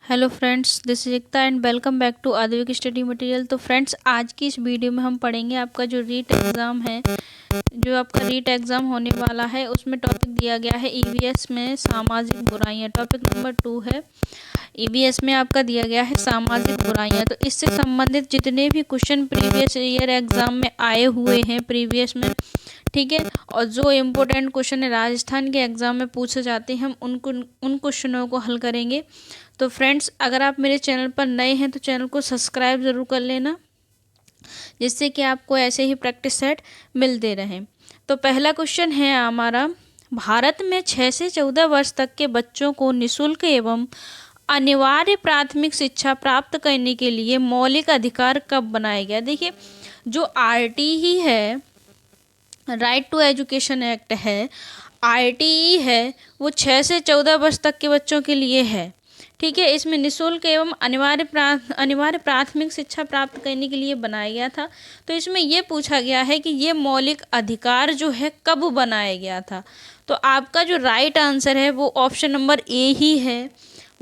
Hello friends, this is Ekta and welcome back to Adivik study material. तो friends, आज की इस वीडियो में हम पढ़ेंगे आपका जो रीट एग्ज़ाम है, जो आपका रीट एग्ज़ाम होने वाला है, उसमें टॉपिक दिया गया है ईवीएस में सामाजिक बुराइयां। टॉपिक नंबर 2 है। ईवीएस में आपका दिया गया है सामाजिक बुराइयां। तो इससे संबंधित जितने भी क्वेश्चन प्रीवियस ईयर एग्ज़ाम में आए हुए हैं प्रीवियस में, ठीक है, और जो इम्पोर्टेंट क्वेश्चन है राजस्थान के एग्ज़ाम में पूछे जाते हैं, हम उन क्वेश्चनों को हल करेंगे। तो फ्रेंड्स, अगर आप मेरे चैनल पर नए हैं तो चैनल को सब्सक्राइब ज़रूर कर लेना, जिससे कि आपको ऐसे ही प्रैक्टिस सेट मिलते रहें। तो पहला क्वेश्चन है हमारा, भारत में 6 से 14 वर्ष तक के बच्चों को निःशुल्क एवं अनिवार्य प्राथमिक शिक्षा प्राप्त करने के लिए मौलिक अधिकार कब बनाया गया? देखिए, जो आरटीई है, राइट टू एजुकेशन एक्ट है, आरटीई है, वो 6 से 14 वर्ष तक के बच्चों के लिए है। ठीक है, इसमें निःशुल्क एवं अनिवार्य प्राथमिक शिक्षा प्राप्त करने के लिए बनाया गया था। तो इसमें ये पूछा गया है कि ये मौलिक अधिकार जो है कब बनाया गया था। तो आपका जो राइट आंसर है वो ऑप्शन नंबर ए ही है।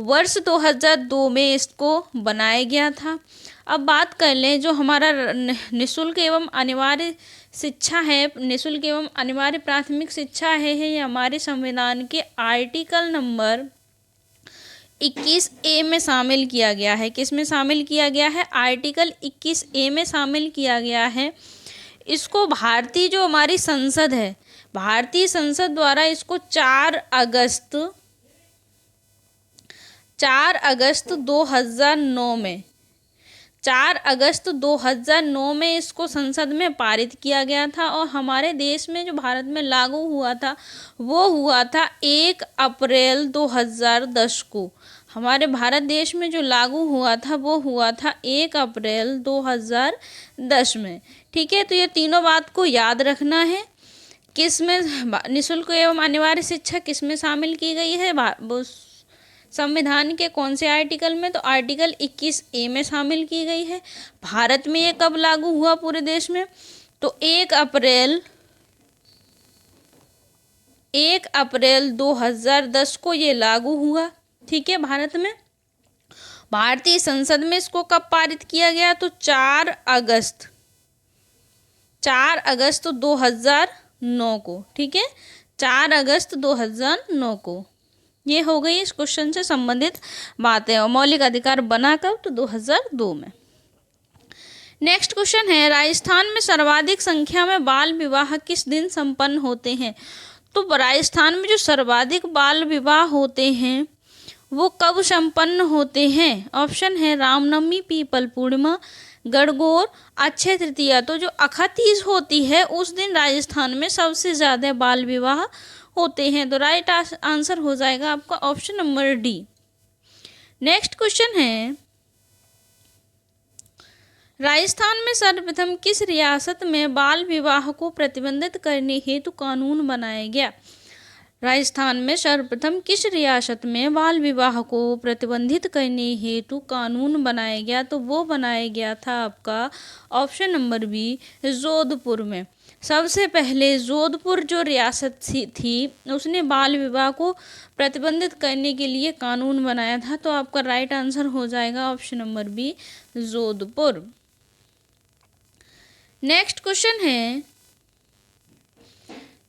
वर्ष 2002 में इसको बनाया गया था। अब बात कर लें, जो हमारा निःशुल्क एवं अनिवार्य शिक्षा है, निःशुल्क एवं अनिवार्य प्राथमिक शिक्षा है, ये हमारे संविधान के आर्टिकल नंबर 21A में शामिल किया गया है। किस में शामिल किया गया है? आर्टिकल 21A में शामिल किया गया है। इसको भारतीय जो हमारी संसद है, भारतीय संसद द्वारा इसको 4 अगस्त 2009 में 4 अगस्त 2009 में इसको संसद में पारित किया गया था। और हमारे देश में जो भारत में लागू हुआ था वो हुआ था 1 अप्रैल 2010 को। हमारे भारत देश में जो लागू हुआ था वो हुआ था 1 अप्रैल 2010 में। ठीक है, तो ये तीनों बात को याद रखना है। किस में निःशुल्क एवं अनिवार्य शिक्षा किस में शामिल की गई है? संविधान के कौन से आर्टिकल में? तो आर्टिकल 21A में शामिल की गई है। भारत में ये कब लागू हुआ पूरे देश में? तो 1 अप्रैल 2010 को ये लागू हुआ। ठीक है, भारत में। भारतीय संसद में इसको कब पारित किया गया? तो 4 अगस्त 2009 को। ठीक है, 4 अगस्त 2009 को। ये हो गई इस क्वेश्चन से संबंधित बातें। और मौलिक अधिकार बना कब? तो 2002 में। नेक्स्ट क्वेश्चन है, राजस्थान में सर्वाधिक संख्या में बाल विवाह किस दिन संपन्न होते हैं? तो राजस्थान में जो सर्वाधिक बाल विवाह होते हैं वो कब संपन्न होते हैं? ऑप्शन है रामनवमी, पीपल पूर्णिमा, गणगौर, अक्षय तृतीया। तो जो अक्षय तीज होती है उस दिन राजस्थान में सबसे ज़्यादा बाल विवाह होते हैं। तो राइट आंसर हो जाएगा आपका option number D. Next question है, राजस्थान में सर्वप्रथम किस रियासत में बाल विवाह को प्रतिबंधित करने हेतु कानून बनाया गया? राजस्थान में सर्वप्रथम किस रियासत में बाल विवाह को प्रतिबंधित करने हेतु कानून बनाया गया? तो वो बनाया गया था आपका ऑप्शन नंबर बी, जोधपुर में। सबसे पहले जोधपुर जो रियासत थी उसने बाल विवाह को प्रतिबंधित करने के लिए कानून बनाया था। तो आपका राइट आंसर हो जाएगा option number B, Jodhpur. Next question है,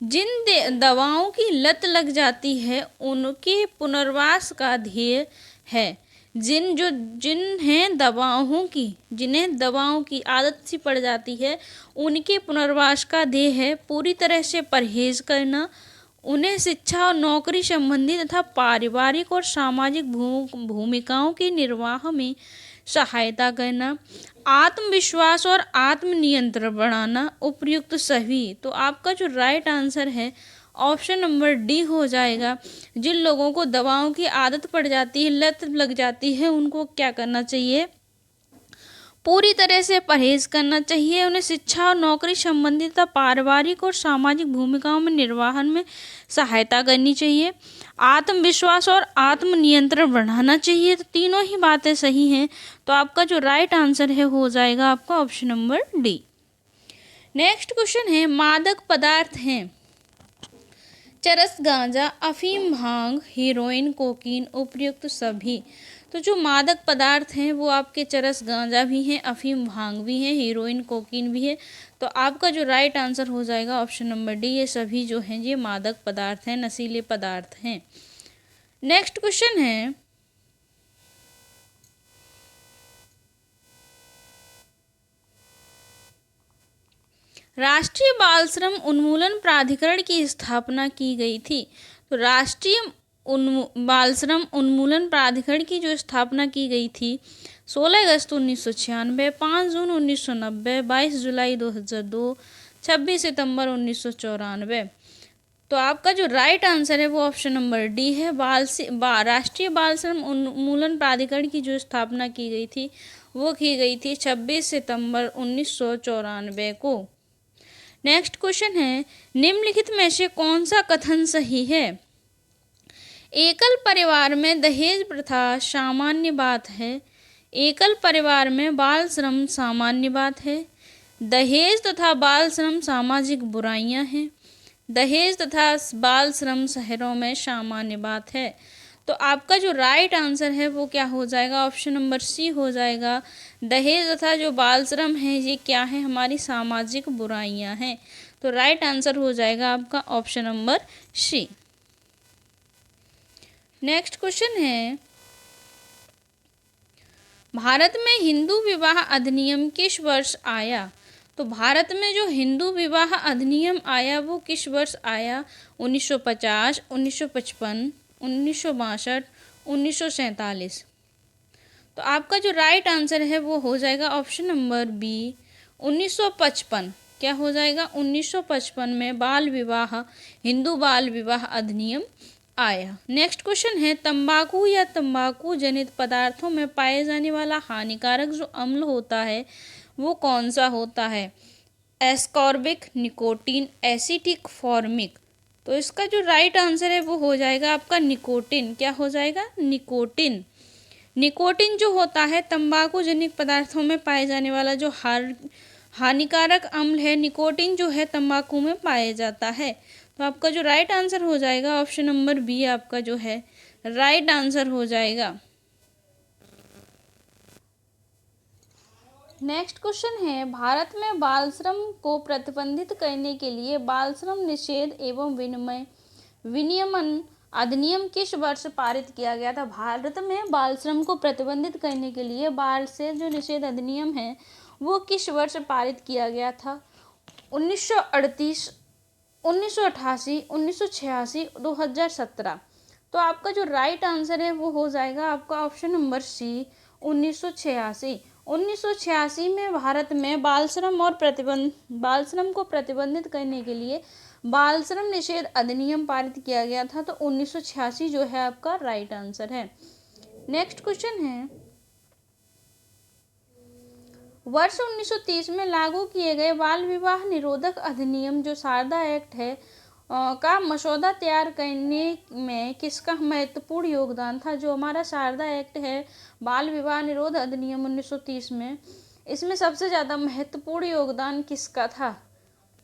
जिन दवाओं की लत लग जाती है उनके पुनर्वास का ध्येय है। जिन्हें दवाओं की आदत सी पड़ जाती है उनके पुनर्वास का ध्येय है पूरी तरह से परहेज करना, उन्हें शिक्षा और नौकरी संबंधी तथा पारिवारिक और सामाजिक भूमिकाओं के निर्वाह में सहायता करना, आत्मविश्वास और आत्मनियंत्रण बढ़ाना, उपयुक्त सभी। तो आपका जो राइट आंसर है ऑप्शन नंबर डी हो जाएगा। जिन लोगों को दवाओं की आदत पड़ जाती है, लत लग जाती है, उनको क्या करना चाहिए? पूरी तरह से परहेज करना चाहिए। उन्हें शिक्षा और नौकरी संबंधित पारिवारिक और सामाजिक भूमिकाओं में निर्वहन में सहायता करनी चाहिए, आत्मविश्वास और आत्मनियंत्रण बढ़ाना चाहिए। तो तीनों ही बातें सही हैं। तो आपका जो राइट आंसर है हो जाएगा आपका option number D. Next question है, मादक पदार्थ हैं चरस, गांजा, अफीम, भांग, हीरोइन, कोकीन, उपयुक्त सभी। तो जो मादक पदार्थ हैं वो आपके चरस गांजा भी हैं, अफीम भांग भी है, हीरोइन कोकीन भी है। तो आपका जो राइट आंसर हो जाएगा ऑप्शन नंबर डी, ये सभी जो हैं ये मादक पदार्थ हैं, नशीले पदार्थ हैं। नेक्स्ट क्वेश्चन है, राष्ट्रीय बाल श्रम उन्मूलन प्राधिकरण की स्थापना की गई थी। तो राष्ट्रीय बाल श्रम उन्मूलन प्राधिकरण की जो स्थापना की गई थी 16 अगस्त 1996, 5 जून 1990, 22 जुलाई 2002, 26 सितंबर 1994। तो आपका जो राइट आंसर है वो ऑप्शन नंबर डी है। राष्ट्रीय बाल श्रम उन्मूलन प्राधिकरण की जो स्थापना की गई थी वो की गई थी 26 सितंबर 1994 को। नेक्स्ट क्वेश्चन है, निम्नलिखित में से कौन सा कथन सही है? एकल परिवार में दहेज प्रथा सामान्य बात है। एकल परिवार में बाल श्रम सामान्य बात है। दहेज तथा बाल श्रम सामाजिक बुराइयां हैं। दहेज तथा बाल श्रम शहरों में सामान्य बात है। तो आपका जो राइट आंसर है वो क्या हो जाएगा? ऑप्शन नंबर सी हो जाएगा। दहेज तथा जो बाल श्रम है ये क्या है? हमारी सामाजिक बुराइयां हैं। तो राइट आंसर हो जाएगा आपका option number C. Next question है, भारत में हिंदू विवाह अधिनियम किस वर्ष आया? तो भारत में जो हिंदू विवाह अधिनियम आया वो किस वर्ष आया? 1950, 1955, 1962, 1947। तो आपका जो राइट आंसर है वो हो जाएगा ऑप्शन नंबर बी, 1955। क्या हो जाएगा? 1955 में हिंदू बाल विवाह अधिनियम आया। नेक्स्ट क्वेश्चन है, तंबाकू या तंबाकू जनित पदार्थों में पाए जाने वाला हानिकारक जो अम्ल होता है वो कौन सा होता है? Ascorbic, nicotine, acetic, formic. तो इसका जो राइट आंसर है वो हो जाएगा आपका निकोटीन। क्या हो जाएगा? निकोटीन। निकोटीन जो होता है तंबाकू जनित पदार्थों में पाए जाने वाला जो हानिकारक अम्ल है, निकोटीन जो है तंबाकू में पाया जाता है। तो आपका जो राइट आंसर हो जाएगा ऑप्शन नंबर बी आपका जो है राइट आंसर हो जाएगा। नेक्स्ट क्वेश्चन है, भारत में बाल श्रम को प्रतिबंधित करने के लिए बाल श्रम निषेध एवं विनियमन अधिनियम किस वर्ष पारित किया गया था? भारत में बाल श्रम को प्रतिबंधित करने के लिए बाल से जो निषेध अधिनियम है वो किस वर्ष पारित किया गया था? 1938, 1988, 1986, 2017। तो आपका जो राइट आंसर है वो हो जाएगा आपका ऑप्शन नंबर सी, 1986। 1986 में भारत में बाल श्रम को प्रतिबंधित करने के लिए बाल श्रम निषेध अधिनियम पारित किया गया था। तो 1986 जो है आपका राइट आंसर है। नेक्स्ट क्वेश्चन है, वर्ष 1930 में लागू किए गए बाल विवाह निरोधक अधिनियम जो शारदा एक्ट है का मसौदा तैयार करने में किसका महत्वपूर्ण योगदान था? जो हमारा शारदा एक्ट है बाल विवाह निरोध अधिनियम 1930 में, इसमें सबसे ज़्यादा महत्वपूर्ण योगदान किसका था?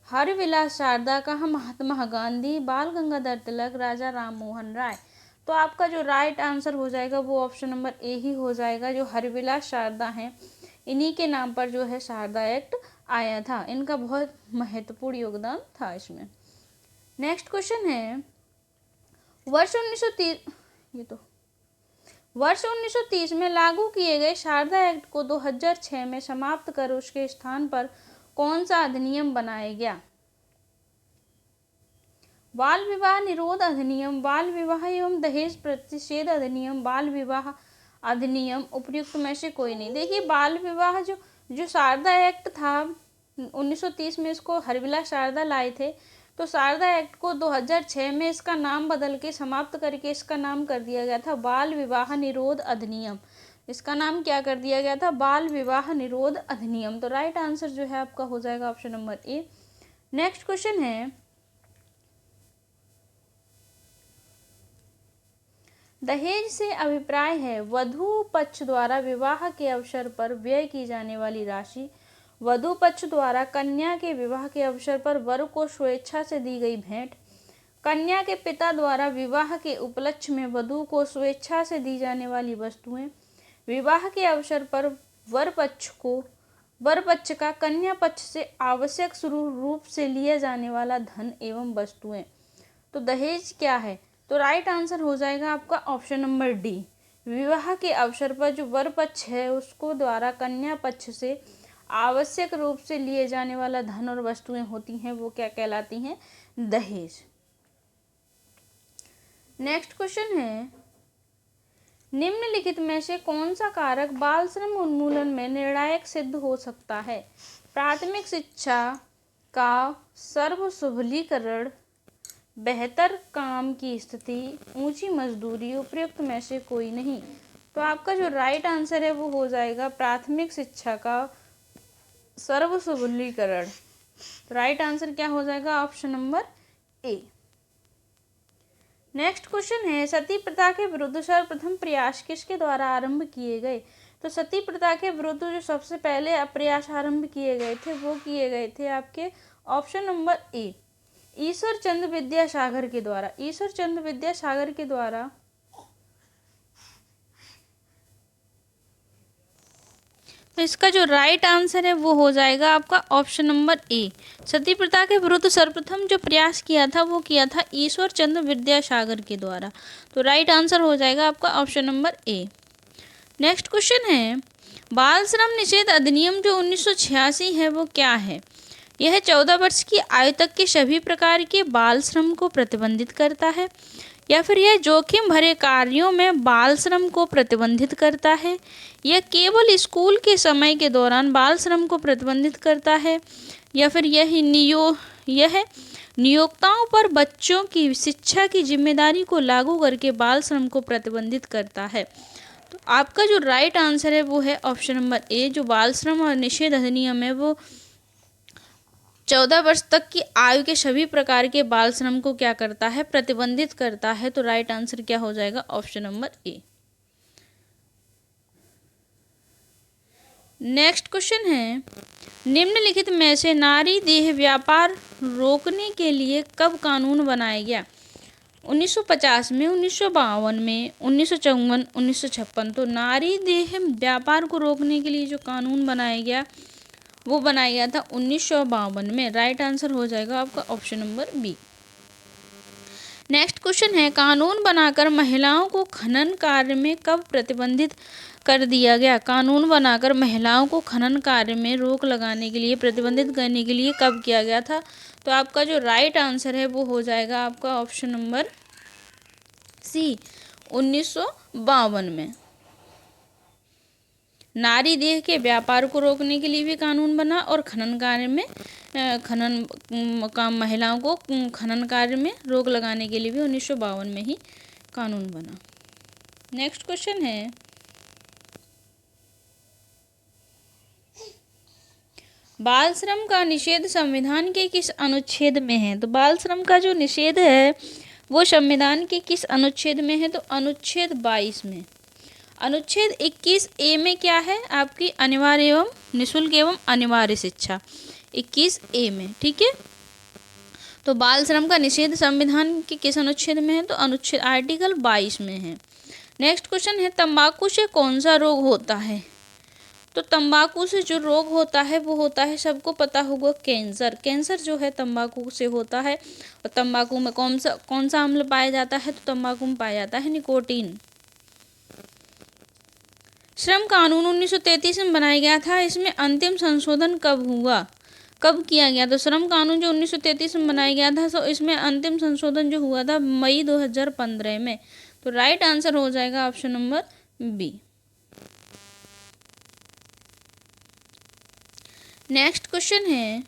हरविलास शारदा का, महात्मा गांधी, बाल गंगाधर तिलक, राजा राम मोहन राय। तो आपका जो राइट आंसर हो जाएगा वो ऑप्शन नंबर ए ही हो जाएगा। जो हरविलास शारदा हैं इन्हीं के नाम पर जो है शारदा एक्ट आया था। इनका बहुत महत्वपूर्ण योगदान था इसमें। नेक्स्ट क्वेश्चन है, वर्ष 1930 में लागू किए गए शारदा एक्ट को 2006 में समाप्त कर उसके स्थान पर कौन सा अधिनियम बनाया गया? बाल विवाह निरोध अधिनियम, बाल विवाह एवं दहेज प्रतिषेध अधिनियम, बाल विवाह अधिनियम, उपयुक्त में से कोई नहीं। देखिए बाल विवाह जो शारदा एक्ट था 1930 में, इसको हरविलास शारदा लाए थे। तो शारदा एक्ट को 2006 में इसका नाम बदल के समाप्त करके इसका नाम कर दिया गया था बाल विवाह निरोध अधिनियम। इसका नाम क्या कर दिया गया था? बाल विवाह निरोध अधिनियम। तो राइट आंसर जो है आपका हो जाएगा option number A. Next question है, दहेज से अभिप्राय है वधू पक्ष द्वारा विवाह के अवसर पर व्यय की जाने वाली राशि, वधू पक्ष द्वारा कन्या के विवाह के अवसर पर वर को स्वेच्छा से दी गई भेंट, कन्या के पिता द्वारा विवाह के उपलक्ष्य में वधू को स्वेच्छा से दी जाने वाली वस्तुएं, विवाह के अवसर पर वर पक्ष का कन्या पक्ष से आवश्यक रूप से लिया जाने वाला धन एवं वस्तुएं। तो दहेज क्या है? तो राइट आंसर हो जाएगा आपका ऑप्शन नंबर डी। विवाह के अवसर पर जो वर पक्ष है उसको द्वारा कन्या पक्ष से आवश्यक रूप से लिए जाने वाला धन और वस्तुएं होती हैं, वो क्या कहलाती हैं? दहेज। नेक्स्ट क्वेश्चन है, निम्नलिखित में से कौन सा कारक बाल श्रम उन्मूलन में निर्णायक सिद्ध हो सकता है? प्राथमिक शिक्षा का सर्वसुलभीकरण, बेहतर काम की स्थिति, ऊंची मजदूरी, उपयुक्त में से कोई नहीं। तो आपका जो राइट आंसर है वो हो जाएगा प्राथमिक शिक्षा का सर्वसुलभीकरण। राइट आंसर क्या हो जाएगा? Option number A. Next question है, सती प्रथा के विरुद्ध सर्वप्रथम प्रयास किसके द्वारा आरंभ किए गए? तो सती प्रथा के विरुद्ध जो सबसे पहले प्रयास आरंभ किए गए थे वो किए गए थे आपके option number A, Ishwar Chandra Vidyasagar के द्वारा। ईश्वर चंद्र विद्यासागर के द्वारा तो इसका जो राइट आंसर है वो हो जाएगा आपका ऑप्शन नंबर ए। सती प्रथा के विरुद्ध सर्वप्रथम जो प्रयास किया था वो किया था ईश्वर चंद्र विद्यासागर के द्वारा। तो राइट आंसर हो जाएगा आपका option number A. Next question है, बाल श्रम निषेध अधिनियम जो 1986 है वो क्या है? यह 14 वर्ष की आयु तक के सभी प्रकार के बाल श्रम को प्रतिबंधित करता है, या फिर यह जोखिम भरे कार्यों में बाल श्रम को प्रतिबंधित करता है, यह केवल स्कूल के समय के दौरान बाल श्रम को प्रतिबंधित करता है, या फिर यह नियोक्ताओं पर बच्चों की शिक्षा की जिम्मेदारी को लागू करके बाल श्रम को प्रतिबंधित करता है। तो आपका जो राइट आंसर है वो है ऑप्शन नंबर ए। जो बाल श्रम और निषेध अधिनियम है वो 14 वर्ष तक की आयु के सभी प्रकार के बाल श्रम को क्या करता है? प्रतिबंधित करता है। तो राइट आंसर क्या हो जाएगा? Option number A. Next question है, निम्नलिखित में से नारी देह व्यापार रोकने के लिए कब कानून बनाया गया? 1950 में, 1952 में, 1954, 1956। तो नारी देह व्यापार को रोकने के लिए जो कानून बनाया गया वो बनाया गया था 1952 में। राइट आंसर हो जाएगा आपका option number B. Next question है, कानून बनाकर महिलाओं को खनन कार्य में कब प्रतिबंधित कर दिया गया? कानून बनाकर महिलाओं को खनन कार्य में रोक लगाने के लिए, प्रतिबंधित करने के लिए कब किया गया था? तो आपका जो राइट आंसर है वो हो जाएगा आपका ऑप्शन नंबर सी, 1952 में। नारी देह के व्यापार को रोकने के लिए भी कानून बना और खनन कार्य में महिलाओं को खनन कार्य में रोक लगाने के लिए भी 1952 में ही कानून बना। नेक्स्ट क्वेश्चन है, बाल श्रम का निषेध संविधान के किस अनुच्छेद में है? तो बाल श्रम का जो निषेध है वो संविधान के किस अनुच्छेद में है? तो अनुच्छेद 22 में। अनुच्छेद 21 ए में क्या है? आपकी अनिवार्य एवं निःशुल्क एवं अनिवार्य शिक्षा, 21 ए में। ठीक है, तो बाल श्रम का निषेध संविधान के किस अनुच्छेद में है? तो अनुच्छेद आर्टिकल 22 में है। नेक्स्ट क्वेश्चन है, तंबाकू से कौन सा रोग होता है? तो तंबाकू से जो रोग होता है वो होता है, सबको पता होगा, कैंसर। कैंसर जो है तंबाकू से होता है। और तंबाकू में कौन सा अम्ल पाया जाता है? तो तंबाकू में पाया जाता है निकोटीन। श्रम कानून 1933 में बनाया गया था, इसमें अंतिम संशोधन कब हुआ, कब किया गया? तो श्रम कानून जो 1933 में बनाया गया था तो इसमें अंतिम संशोधन जो हुआ था मई 2015 में। तो राइट आंसर हो जाएगा option number B. Next question है,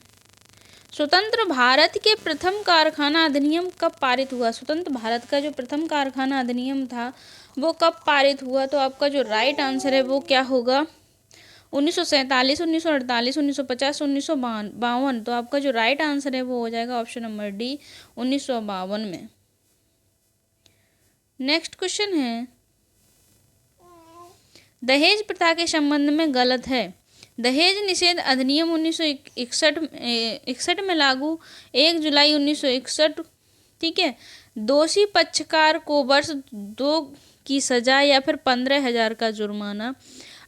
स्वतंत्र भारत के प्रथम कारखाना अधिनियम कब पारित हुआ? स्वतंत्र भारत का जो प्रथम कारखाना अधिनियम था वो कब पारित हुआ? तो आपका जो राइट आंसर है वो क्या होगा? 1947, 1948, 1950, 1952। तो आपका जो राइट आंसर है वो हो जाएगा ऑप्शन नंबर डी, 1952 में। नेक्स्ट क्वेश्चन है, दहेज प्रथा के संबंध में गलत है। दहेज निषेध अधिनियम 1961 में लागू 1 जुलाई 1961 ठीक है। दोषी पक्षकार को वर्ष 2 की सजा या फिर 15,000 का जुर्माना।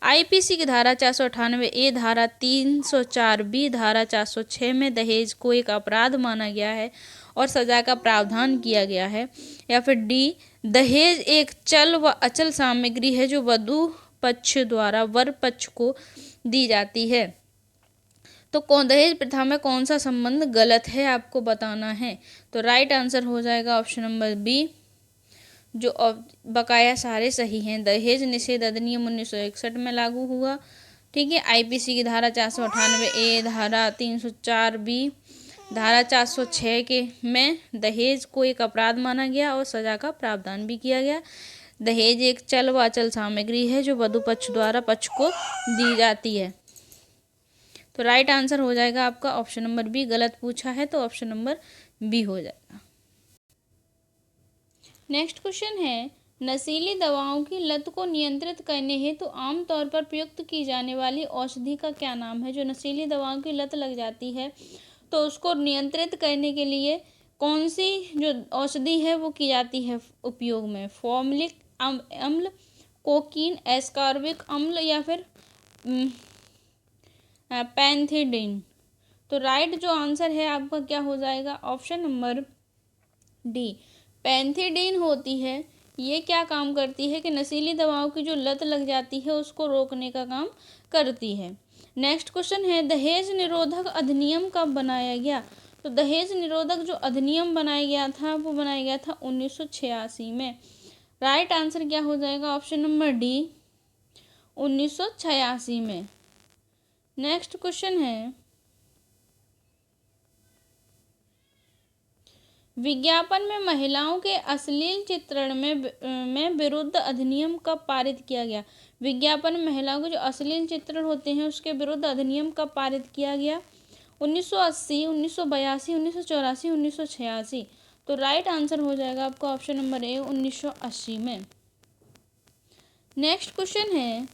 आईपीसी की धारा 498A, धारा 304B, धारा 406 में दहेज को एक अपराध माना गया है और सजा का प्रावधान किया गया है। या फिर डी, दहेज एक चल व अचल सामग्री है जो वधू पक्ष द्वारा वर पक्ष को दी जाती है। तो कौन दहेज प्रथा में कौन सा संबंध गलत है आपको बताना है। तो राइट आंसर हो जाएगा ऑप्शन नंबर बी, जो बकाया सारे सही हैं। दहेज निषेध अधिनियम 1961 में लागू हुआ। ठीक है। आईपीसी की धारा 498A, धारा 304B, धारा 406 के में दहेज को एक अपराध माना गया और सजा का प्रावधान भी किया गया। दहेज एक चल व अचल सामग्री है जो वधू पक्ष द्वारा पक्ष को दी जाती है। तो राइट आंसर हो जाएगा आपका ऑप्शन नंबर बी। गलत पूछा है तो ऑप्शन नंबर बी हो जाएगा। नेक्स्ट क्वेश्चन है, नशीली दवाओं की लत को नियंत्रित करने हेतु आमतौर पर प्रयुक्त की जाने वाली औषधि का क्या नाम है। जो नशीली दवाओं की लत लग जाती है तो उसको नियंत्रित करने के लिए कौन सी जो औषधि है वो की जाती है उपयोग में। फॉर्मलिक अम्ल, कोकीन, एस्कॉर्बिक अम्ल या फिर पैंथिडीन। तो राइट जो आंसर है आपका क्या हो जाएगा ऑप्शन नंबर डी, पैंथिडीन होती है। ये क्या काम करती है कि नशीली दवाओं की जो लत लग जाती है उसको रोकने का काम करती है। नेक्स्ट क्वेश्चन है, दहेज निरोधक अधिनियम कब बनाया गया। तो दहेज निरोधक जो अधिनियम बनाया गया था वो बनाया गया था 1986 में। राइट आंसर क्या हो जाएगा ऑप्शन नंबर डी, 1986 में। नेक्स्ट क्वेश्चन है, विज्ञापन में महिलाओं के अश्लील चित्रण में विरुद्ध अधिनियम कब पारित किया गया। विज्ञापन में महिलाओं के जो अश्लील चित्रण होते हैं उसके विरुद्ध अधिनियम कब पारित किया गया। 1980, 1982, 1984, 1986। तो राइट आंसर हो जाएगा आपका ऑप्शन नंबर ए, 1980 में। नेक्स्ट क्वेश्चन है,